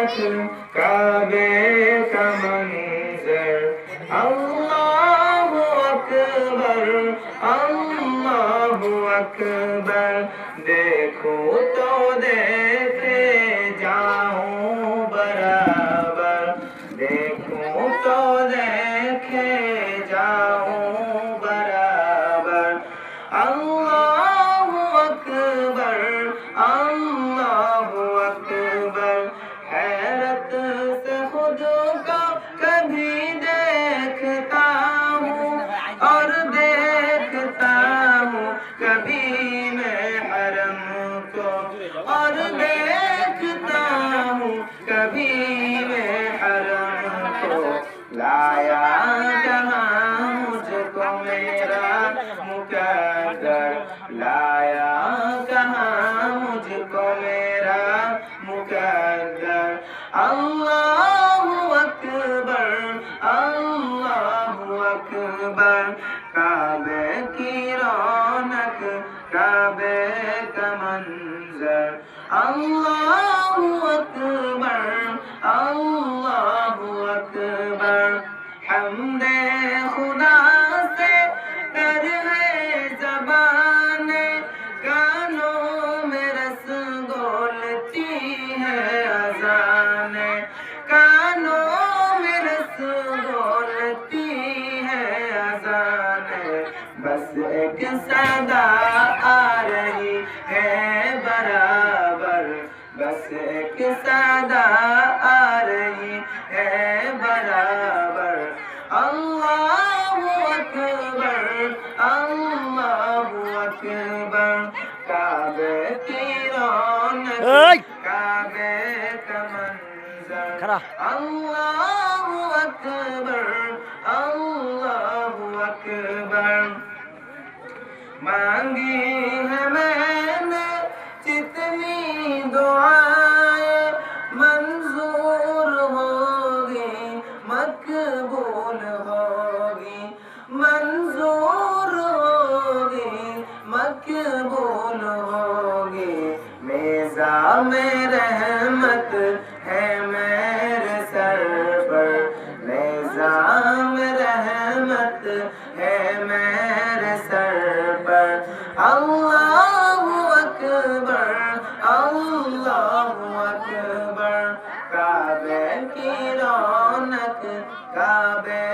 रौनक काबे का मंजर अल्लाहु अकबर अल्लाहु अकबर देखूं तो देखे जाऊं बराबर देखूं तो देखे जाऊं बराबर अल्लाहु अकबर अल्लाहु अकबर हैरत से खुद को कभी देखता हूँ और देखता हूँ कभी मैं हरम को और देखता हूँ कभी मैं हरम को लाया कहाँ मुझको मेरा मुकद्दर लाया कहाँ मुझको मेरा मुकद्दर अल्लाहु अकबर अल्लाहु अकबर काबे की रौनक काबे का मंजर अल्लाहु अकबर अल्लाहु अकबर हमदे खुदा से कर है ज़बाने कानों में रस घोलती है अज़ाने कानों में रस घोलती है अज़ाने बस एक सदा आ रही है बराबर बस एक सदा आ रही है बराबर अल्लाहु अकबर अल्लाहु अकबर काबे की रौनक काबे का मंजर अल्लाहु अकबर अल्लाहु अकबर मांगी है मैंने जितनी दुआएं मंजूर होगी मकबूल होगी मंजूर होगी मकबूल होगी मेज़ा में रहमत है मेरे सर पर मेज़ा में रहमत है मेरे सर पर अल्लाहु अकबर अल्लाहु अकबर काबे की रौनक काबे